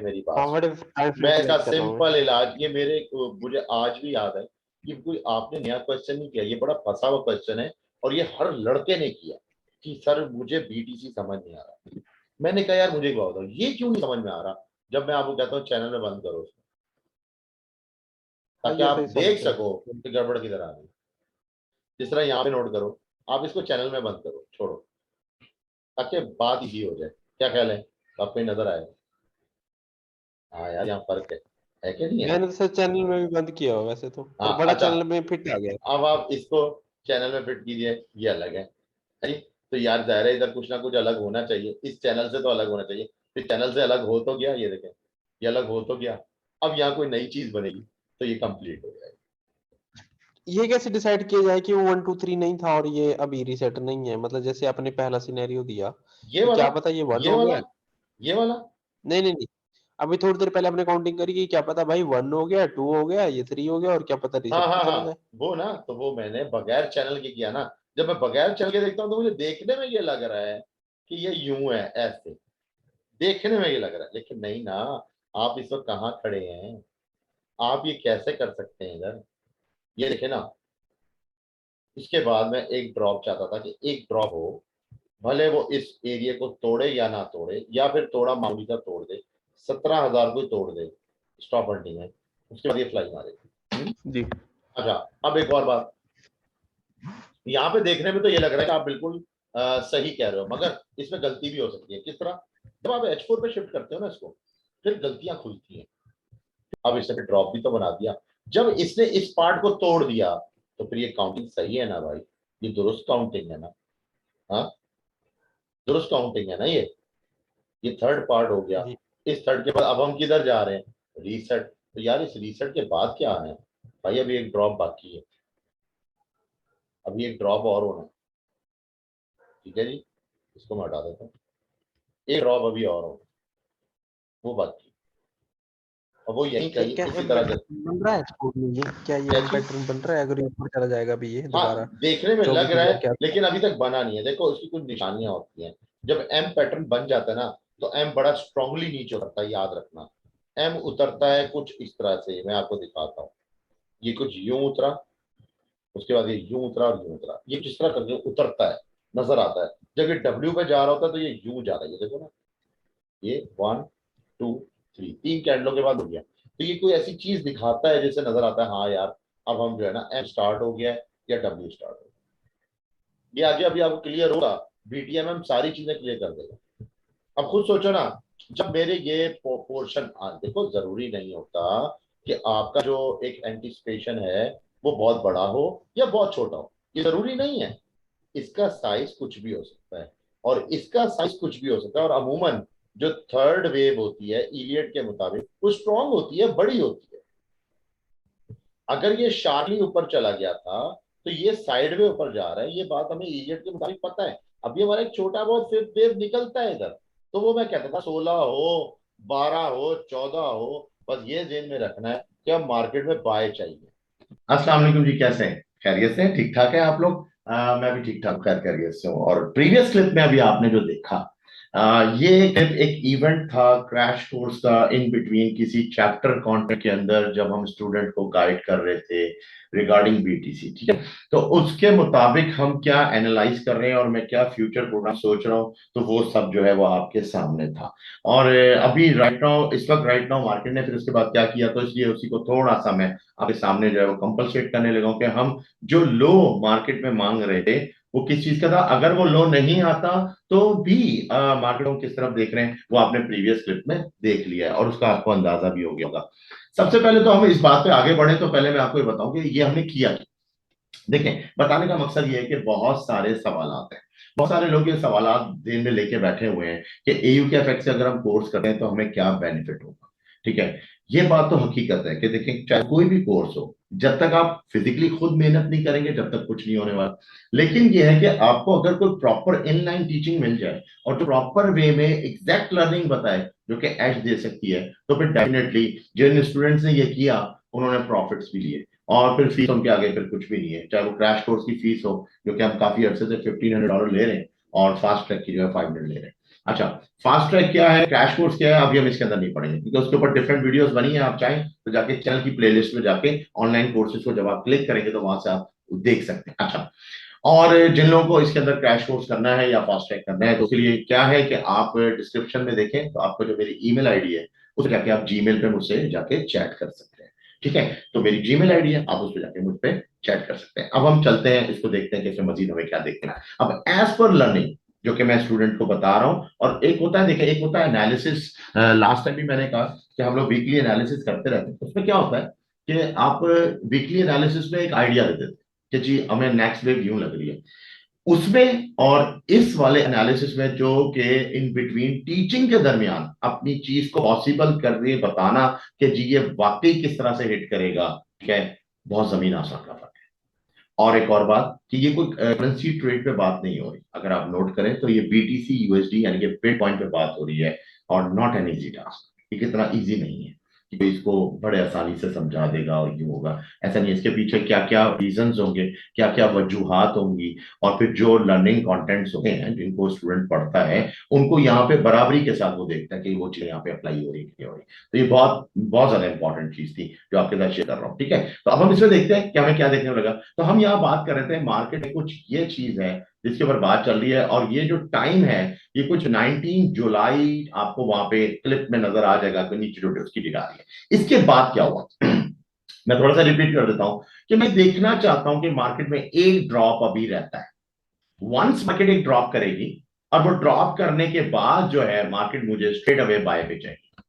रखें मेरी बात हाँ सुन। बड़े टाइम मैं से इसका वेट कर रहा हूँ मैं। सिंपल इलाज, ये मुझे आज भी याद है कि कोई आपने नया क्वेश्चन नहीं किया, ये बड़ा फंसा हुआ क्वेश्चन है और ये हर लड़के ने किया कि सर मुझे बीटीसी समझ नहीं आ रहा। मैंने कहा यार मुझे एक बात बताओ, ये क्यों नहीं समझ में आ रहा? जब मैं आपको कहता हूँ चैनल में बंद करो उसको, हाँ ताकि ये आप सही देख सॉल्यूशन सको है। कि गड़बड़ किधर आ रही है। जिस तरह यहाँ पे नोट करो, आप इसको चैनल में बंद करो, छोड़ो, ताकि बात इजी हो जाए। क्या ख्याल है? आपको ये नजर आएगा? हाँ यार, यहाँ फर्क है कि नहीं है? मैंने तो सर चैनल में भी बंद किया हुआ वैसे तो, पर हाँ बड़ा अच्छा, चैनल में फिट आ गया। अब आप इसको चैनल में फिट कीजिए, ये अलग है जी। तो यार जाहिर है इधर कुछ ना कुछ अलग होना चाहिए, इस चैनल से तो अलग होना चाहिए। फिर चैनल से अलग हो तो गया, ये देखें, ये अलग हो तो गया। अब यहाँ कोई नई चीज बनेगी तो ये कंप्लीट हो जाएगी। ये कैसे डिसाइड किया जाए कि वो 1 2 3 नहीं था और ये अभी रीसेट नहीं है? मतलब जैसे आपने पहला सिनेरियो दिया ये कि वाला, क्या पता ये 1 ये हो वाला, गया। ये वाला। नहीं नहीं नहीं, अभी थोड़ी देर पहले आपने काउंटिंग करी कि क्या पता भाई 1 हो गया, 2 हो गया, ये 3 हो गया और क्या पता हाँ रीसेट पे हाँ चला हाँ, जाए। वो ना, तो वो मैंने बगैर चैनल के किया ना। जब मैं बगैर चैनल के देखता हूँ तो मुझे देखने में ये लग रहा है कि ये यूं है, ऐसे देखने में ये लग रहा है, लेकिन नहीं ना। आप इस वक्त कहाँ खड़े हैं? आप ये कैसे कर सकते हैं इधर? ये देखे ना, इसके बाद मैं एक ड्रॉप चाहता था कि एक ड्रॉप हो, भले वो इस एरिया को तोड़े या ना तोड़े, या फिर तोड़ा मामूली का तोड़ दे, 17,000 को ही तोड़ दे, स्टॉप हंटिंग है, उसके बाद ये फ्लाई मारे। जी। अच्छा, अब एक और बात, यहाँ पे देखने में तो ये लग रहा है कि आप बिल्कुल सही कह रहे हो, मगर इसमें गलती भी हो सकती है। किस तरह? जब आप H4 पे शिफ्ट करते हो ना इसको, फिर गलतियां खुलती हैं। अब इसने ड्रॉप भी तो बना दिया। जब इसने इस पार्ट को तोड़ दिया, तो फिर ये काउंटिंग सही है ना भाई? ये दुरुस्त काउंटिंग है ना? हाँ, दुरुस्त काउंटिंग है ना ये थर्ड पार्ट हो गया। जी। इस थर्ड के बाद अब हम किधर जा रहे हैं? रीसेट। तो यार इस रीसेट के बाद क्या आना है भाई? अभी एक ड्रॉप बाकी है, अभी एक ड्रॉप और होना है। ठीक है जी, इसको मैं हटा देता हूँ। एक ड्रॉप अभी और होना, वो बाकी है। और वो यहीं क्या कहीं क्या इसी एम तरह से। पैटर्न बन रहा है एक्सपोर्ट में? ये क्या ये क्या एम चीज? पैटर्न बन रहा है? अगर ये ऊपर चला जाएगा अभी ये दोबारा हाँ, देखने में लग रहा 24,000 है, क्या? लेकिन अभी तक बना नहीं है। देखो उसकी कुछ निशानियां होती हैं। जब एम पैटर्न बन जाता है ना, तो एम बड़ा स्ट्रांगली नीचे उतरता है, याद रखना। एम उतरता है कुछ इस तरह से, मैं आपको दिखाता हूँ। ये कुछ यूं उतरा, उसके बाद ये यूं उतरा और यूं उतरा, ये किस तरह करके उतरता है, नजर आता है। जब ये डब्ल्यू पे जा रहा होता है तो ये यूं जा रहा है, ये देखो ना, ये 1 2 3, 3 कैंडलों के बाद हो गया। तो ये कोई ऐसी चीज दिखाता है जैसे नजर आता है, हाँ यार अब हम जो है ना, एम स्टार्ट हो गया है या डब्ल्यू स्टार्ट हो गया। ये आगे अभी आपको क्लियर होगा, बीटीएमएम सारी चीजें क्लियर कर देगा। अब खुद सोचो ना, जब मेरे ये पोर्शन, देखो जरूरी नहीं होता कि आपका जो एक एंटिसिपेशन है वो बहुत बड़ा हो या बहुत छोटा हो, ये जरूरी नहीं है। इसका साइज कुछ भी हो सकता है, और इसका साइज कुछ भी हो सकता है। और अमूमन जो थर्ड वेव होती है इलियट के मुताबिक, वो स्ट्रांग होती है, बड़ी होती है। अगर ये शार्पली ऊपर चला गया था, तो ये साइड वे ऊपर जा रहा है, ये बात हमें इलियट के मुताबिक पता है। अभी हमारा एक छोटा बहुत फिफ्थ वेव निकलता है इधर, तो वो मैं कहता था 16 हो, 12 हो, 14 हो, बस ये जेन में रखना है कि अब मार्केट में बाय चाहिए। अस्सलाम वालेकुम जी, कैसे हैं? खैरियत से हैं? ठीक ठाक है आप लोग? मैं भी ठीक ठाक, खैर खैरियत से हूँ। और प्रीवियस क्लिप में अभी आपने जो देखा, ये क्लिप एक इवेंट था, क्रैश कोर्स का, इन बिटवीन किसी चैप्टर कंटेंट के अंदर, जब हम स्टूडेंट को गाइड कर रहे थे रिगार्डिंग बीटीसी। ठीक है, तो उसके मुताबिक हम क्या एनालाइज कर रहे हैं और मैं क्या फ्यूचर प्रोग्राम सोच रहा हूँ, तो वो सब जो है वो आपके सामने था। और अभी राइट नाउ, इस वक्त राइट नाउ मार्केट ने फिर उसके बाद क्या किया, तो इसलिए उसी को थोड़ा सा मैं आपके सामने जो है वो कंपलसेट करने लगा हूं कि हम जो लो मार्केट में मांग रहे थे वो किस चीज का था। अगर वो लो नहीं आता तो भी मार्केट को किस तरफ देख रहे हैं वो आपने प्रीवियस क्लिप में देख लिया है और उसका आपको अंदाजा भी हो गया होगा। सबसे पहले तो हम इस बात पे आगे बढ़े, तो पहले मैं आपको ये बताऊं कि ये हमने किया। देखें, बताने का मकसद ये है कि बहुत सारे सवालात हैं, बहुत सारे लोग ये सवालात दिन में लेके बैठे हुए हैं कि एयू के इफेक्ट से अगर हम कोर्स करते हैं तो हमें क्या बेनिफिट होगा। ठीक है, ये बात तो हकीकत है कि देखें, चाहे कोई भी कोर्स हो, जब तक आप फिजिकली खुद मेहनत नहीं करेंगे जब तक कुछ नहीं होने वाला। लेकिन ये है कि आपको अगर कोई प्रॉपर इनलाइन टीचिंग मिल जाए और जो प्रॉपर वे में एग्जैक्ट लर्निंग बताए जो कि एज दे सकती है, तो फिर डेफिनेटली जिन स्टूडेंट्स ने ये किया उन्होंने प्रॉफिट्स भी लिए। और फिर फीस उनके आगे फिर कुछ भी नहीं है, चाहे वो क्रैश कोर्स की फीस हो जो कि हम काफी अरसे से $1,500 ले रहे हैं, और फास्ट ट्रैक की जो है 500 ले रहे हैं। अच्छा, फास्ट ट्रैक क्या है, क्रैश कोर्स क्या है, अभी हम इसके अंदर नहीं पढ़ेंगे क्योंकि उसके ऊपर डिफरेंट वीडियोस बनी है। आप चाहें तो जाके चैनल की प्लेलिस्ट में जाके ऑनलाइन कोर्सेज को जब आप क्लिक करेंगे तो वहां से आप देख सकते हैं। अच्छा, और जिन लोगों को इसके अंदर क्रैश कोर्स करना है या फास्ट ट्रैक करना है तो उसके लिए क्या है कि आप डिस्क्रिप्शन में देखें तो आपको जो मेरी ईमेल आईडी है उस पर जाके आप जीमेल पे मुझसे जाके चैट कर सकते हैं। ठीक है, तो मेरी जीमेल आईडी है, आप उस पर जाके मुझ पे चैट कर सकते हैं। अब हम चलते हैं, इसको देखते हैं कि इसमें मजीद हमें क्या देखना है। अब एज पर लर्निंग जो कि मैं स्टूडेंट को बता रहा हूं, और एक होता है, देखिए एक होता है एनालिसिस। लास्ट टाइम भी मैंने कहा कि हम लोग वीकली एनालिसिस करते रहते हैं। उसमें क्या होता है कि आप वीकली एनालिसिस में एक आइडिया दे देते हैं कि जी हमें नेक्स्ट वेव यूं लग रही है, उसमें और इस वाले एनालिसिस में जो कि इन बिटवीन टीचिंग के दरमियान अपनी चीज को पॉसिबल कर रही है बताना कि जी ये वाकई किस तरह से हिट करेगा, ठीक है, बहुत जमीन आसमान का फर्क है। और एक और बात कि ये कोई करेंसी ट्रेड पे बात नहीं हो रही, अगर आप नोट करें तो ये बीटीसी यूएसडी यानी कि बिट पॉइंट पे बात हो रही है, और नॉट एन इजी टास्क। ये इतना इजी नहीं है कि कोई इसको बड़े आसानी से समझा देगा और यूं होगा, ऐसा नहीं है। इसके पीछे क्या क्या रीजंस होंगे, क्या क्या वजूहात होंगी, और फिर जो लर्निंग कंटेंट्स होते हैं जिनको स्टूडेंट पढ़ता है उनको यहाँ पे बराबरी के साथ वो देखता है कि वो चीज यहाँ पे अप्लाई हो रही है कि नहीं हो रही। तो ये बहुत बहुत ज्यादा इंपॉर्टेंट चीज थी जो आपके साथ शेयर कर रहा हूँ। ठीक है, तो अब हम इसमें देखते हैं कि हमें क्या देखने को लगा। तो हम यहाँ बात कर रहे थे मार्केट में कुछ ये चीज है जिसके ऊपर बात चल रही है, और ये जो टाइम है ये कुछ 19 जुलाई आपको वहां पे क्लिप में नजर आ जाएगा कि नीचे जो उसकी डेट आ रही है। इसके बाद क्या हुआ मैं थोड़ा सा रिपीट कर देता हूं कि मैं देखना चाहता हूं कि मार्केट में एक ड्रॉप अभी रहता है। वंस मार्केट एक ड्रॉप करेगी और वो ड्रॉप करने के बाद जो है मार्केट मुझे स्ट्रेट अवे बाय पे चाहिए,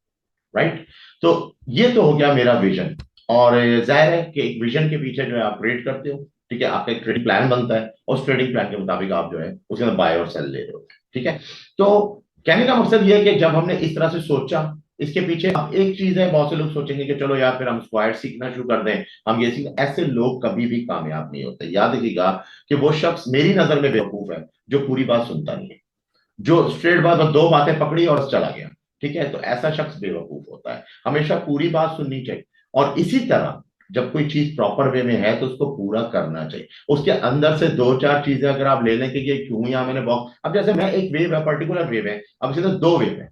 राइट। तो ये तो हो गया मेरा विजन, और जाहिर है कि एक विजन के पीछे जो है आप ट्रेड करते हो, ठीक है, आपका एक ट्रेडिंग प्लान बनता है, और उस ट्रेडिंग प्लान के मुताबिक आप जो है उसके अंदर बाय और सेल ले रहे हो। ठीक है, तो कहने का मकसद ये है कि जब हमने इस तरह से सोचा, इसके पीछे अब एक चीज है, बहुत से लोग सोचेंगे कि चलो यार फिर हम स्क्वायर सीखना शुरू कर दें, हम ये सीख, ऐसे लोग कभी भी कामयाब नहीं होते। याद रखिएगा कि वो शख्स मेरी नजर में बेवकूफ है जो पूरी बात सुनता नहीं है, जो स्ट्रेट बात और दो बातें पकड़ी और चला गया। ठीक है, तो ऐसा शख्स बेवकूफ होता है, हमेशा पूरी बात सुननी चाहिए। और इसी तरह जब कोई चीज प्रॉपर वे में है तो उसको पूरा करना चाहिए। उसके अंदर से दो चार चीजें अगर आप ले लें कि ये क्यों यहाँ मैंने बॉक्स, अब जैसे मैं एक वेव है, पर्टिकुलर वेव है, अब इसे तो दो वेव है,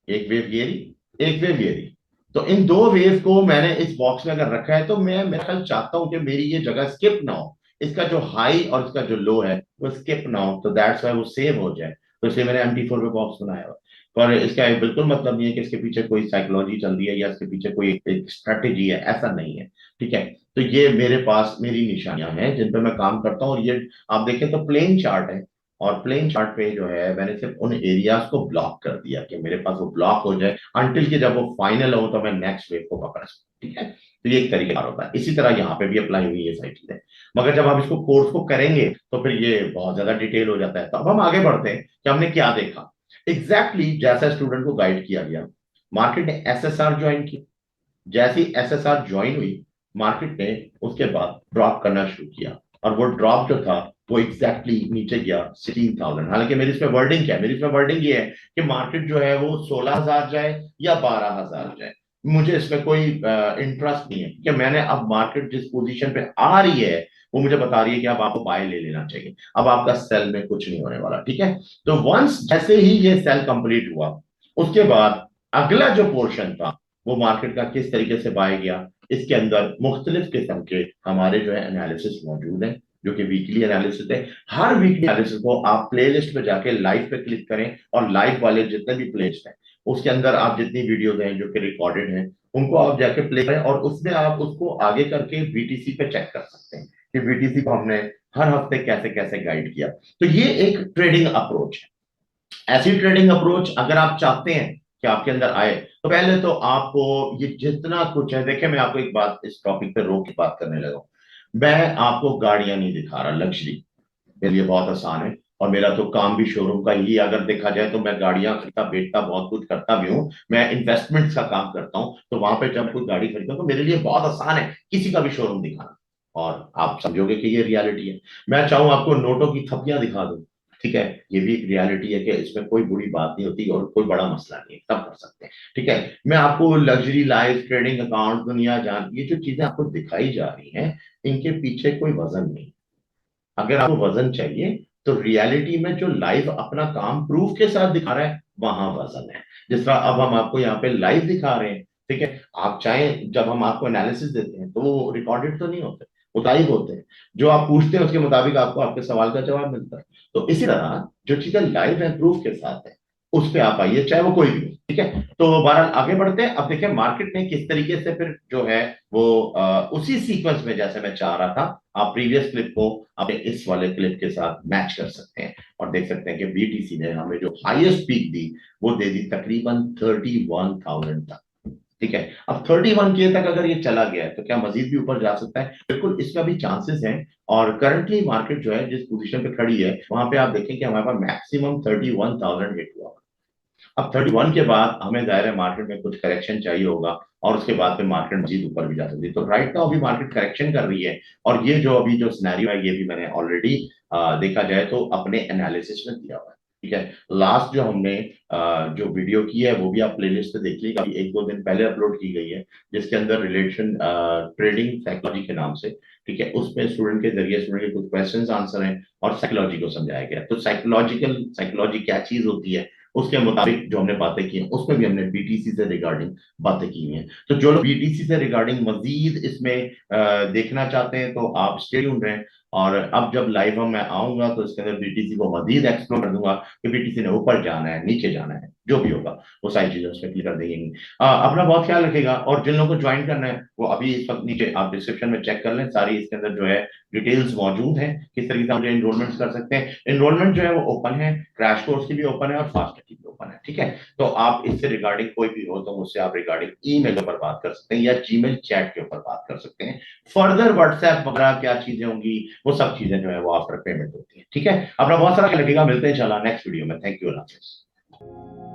एक वेव ये रही, एक वेव ये रही। तो इन दो वेव को मैंने इस बॉक्स में अगर रखा है तो मैं मेरा ख्याल चाहता हूं कि मेरी ये जगह स्किप ना हो, इसका जो हाई और इसका जो लो है वो स्किप ना हो, तो दैट्स वाई वो सेव हो जाए। तो इसलिए मैंने MT4 पे बॉक्स बनाया हुआ। पर इसका एक बिल्कुल मतलब नहीं है कि इसके पीछे कोई साइकोलॉजी चल रही है या इसके पीछे कोई एक स्ट्रेटेजी है, ऐसा नहीं है। ठीक है, तो ये मेरे पास मेरी निशानियां हैं जिन पे मैं काम करता हूँ, और ये आप देखें तो प्लेन चार्ट है, और प्लेन चार्ट पे जो है मैंने सिर्फ उन एरियाज को ब्लॉक कर दिया कि मेरे पास वो ब्लॉक हो जाए अनटिल कि जब वो फाइनल हो तो मैं नेक्स्ट वेव को पकड़ सकूं। ठीक है, तो ये एक तरीका होता है। इसी तरह यहाँ पे भी अप्लाई हुई ये सारी चीजें, मगर जब आप इसको कोर्स को करेंगे तो फिर ये बहुत ज्यादा डिटेल हो जाता है। तो अब हम आगे बढ़ते हैं कि हमने क्या देखा। एग्जैक्टली जैसा स्टूडेंट को गाइड किया गया, मार्केट ने SSR ज्वाइन की। जैसी SSR ज्वाइन हुई, मार्केट ने उसके बाद ड्रॉप करना शुरू किया, और वो ड्रॉप जो था वो एग्जैक्टली नीचे गया 16,000। हालांकि मेरी इसमें वर्डिंग क्या है, मेरी इसमें वर्डिंग ये है कि मार्केट जो है वो 16,000 जाए या 12,000 जाए, मुझे इसमें कोई इंटरेस्ट नहीं है, कि मैंने अब मार्केट जिस पोजीशन पे आ रही है वो मुझे बता रही है कि अब आपको बाय ले लेना चाहिए, अब आपका सेल में कुछ नहीं होने वाला। ठीक है, तो वंस जैसे ही ये सेल कंप्लीट हुआ, उसके बाद अगला जो पोर्शन था वो मार्केट का किस तरीके से बाय गया, इसके अंदर मुख्तलिफ किस्म के हमारे जो है एनालिसिस मौजूद हैं, जो कि वीकली एनालिसिस है। हर वीकली एनालिसिस को आप प्लेलिस्ट पे जाके लाइव पे क्लिक करें, और लाइव वाले जितने भी प्लेलिस्ट हैं उसके अंदर आप जितनी वीडियोस हैं जो कि रिकॉर्डेड हैं उनको आप जाके प्ले करें, और उसमें आप उसको आगे करके बीटीसी पे चेक कर सकते हैं कि बीटीसी को हमने हर हफ्ते कैसे कैसे गाइड किया। तो ये एक ट्रेडिंग अप्रोच है। ऐसी ट्रेडिंग अप्रोच अगर आप चाहते हैं कि आपके अंदर आए, तो पहले तो आपको ये जितना कुछ है, देखिए मैं आपको एक बात इस टॉपिक पे रोक के बात करने लगा हूं। मैं आपको गाड़ियां नहीं दिखा रहा, लग्जरी मेरे लिए बहुत आसान है, और मेरा तो काम भी शोरूम का ही अगर देखा जाए तो मैं गाड़ियां खरीदता बेचता बहुत कुछ करता भी हूँ, मैं इन्वेस्टमेंट्स का काम करता हूँ। तो वहां पे जब कोई गाड़ी खरीदता हूं तो मेरे लिए बहुत आसान है किसी का भी शोरूम दिखाना, और आप समझोगे कि ये रियलिटी है। मैं चाहूँ आपको नोटों की थप्पियां दिखा दूं, ठीक है, ये भी एक रियलिटी है कि इसमें कोई बुरी बात नहीं होती और कोई बड़ा मसला नहीं है, सब कर सकते हैं। ठीक है, मैं आपको लग्जरी लाइफ, ट्रेडिंग अकाउंट, दुनिया जान, ये जो चीजें आपको दिखाई जा रही हैं इनके पीछे कोई वजन नहीं। अगर आपको वजन चाहिए तो रियलिटी में जो लाइव अपना काम प्रूफ के साथ दिखा रहा है वहां वजन है। जिस तरह अब हम आपको यहाँ पे लाइव दिखा रहे हैं, ठीक है, आप चाहें जब हम आपको एनालिसिस देते हैं तो वो रिकॉर्डेड तो नहीं होते, वो लाइव होते हैं। जो आप पूछते हैं उसके मुताबिक आपको आपके सवाल का जवाब मिलता है। तो इसी तरह जो चीजें लाइव है, प्रूफ के साथ है, उस पे आप आइए, चाहे वो कोई भी हो, ठीक है। तो बहरहाल आगे बढ़ते हैं। अब देखिए मार्केट ने किस तरीके से फिर जो है वो उसी सीक्वेंस में जैसे मैं चाह रहा था, आप प्रीवियस क्लिप को अपने इस वाले क्लिप के साथ मैच कर सकते हैं और देख सकते हैं कि बीटीसी ने हमें जो हाईएस्ट पीक दी वो दे दी तकरीबन 31,000 तक, ठीक है। अब 31K तक अगर ये चला गया है तो क्या मजीद भी ऊपर जा सकता है? बिल्कुल, इसका भी चांसेस हैं। और करंटली मार्केट जो है जिस पोजीशन पे खड़ी है वहां पे आप देखें कि हमारे पास मैक्सिमम 31,000 हिट हुआ। अब 31 के बाद हमें जाहिर है मार्केट में कुछ करेक्शन चाहिए होगा और उसके बाद फिर मार्केट मजीद ऊपर भी जा सकती है। तो राइट नाउ अभी मार्केट करेक्शन कर रही है और ये जो अभी जो सिनेरियो है ये भी मैंने ऑलरेडी देखा जाए तो अपने एनालिसिस में दिया हुआ है, ठीक है। लास्ट जो हमने जो वीडियो की है वो भी आप प्लेलिस्ट पे देख लीजिए, एक दो दिन पहले अपलोड की गई है, जिसके अंदर रिलेशन ट्रेडिंग साइकोलॉजी के नाम से, ठीक है, उसमें स्टूडेंट के जरिए स्टूडेंट के कुछ क्वेश्चंस आंसर हैं और साइकोलॉजी को समझाया गया। तो साइकोलॉजी क्या चीज होती है उसके मुताबिक जो हमने बातें की हैं उसमें भी हमने बीटीसी से रिगार्डिंग बातें की हुई हैं। तो जो लोग बीटीसी से रिगार्डिंग मजीद इसमें देखना चाहते हैं तो आप स्टे ट्यून्ड रहें। और अब जब लाइव हम मैं आऊंगा तो इसके अंदर बीटीसी को मजीद एक्सप्लोर कर दूंगा कि बीटीसी ने ऊपर जाना है नीचे जाना है, जो भी होगा वो सारी चीजें उसमें क्लियर कर देंगे। अपना बहुत ख्याल रखेगा और जिन लोगों को ज्वाइन करना है वो अभी इस वक्त नीचे आप डिस्क्रिप्शन में चेक कर लें, सारी इसके अंदर जो है डिटेल्स मौजूद हैं, किस तरीके से हम एनरोलमेंट कर सकते हैं। एनरोलमेंट जो है वो ओपन है, क्रैश कोर्स की भी ओपन है और फास्ट की भी ओपन है, ठीक है। तो आप इससे रिगार्डिंग कोई भी हो तो मुझसे आप रिगार्डिंग ईमेल पर बात कर सकते हैं या जीमेल चैट के ऊपर बात कर सकते हैं। फर्दर व्हाट्सएप वगैरह क्या चीजें होंगी वो सब चीजें जो है वो आफ्टर पेमेंट होती है, ठीक है। अपना बहुत सारा ख्याल रखिएगा, मिलते हैं इंशाल्लाह नेक्स्ट वीडियो में। Thank you.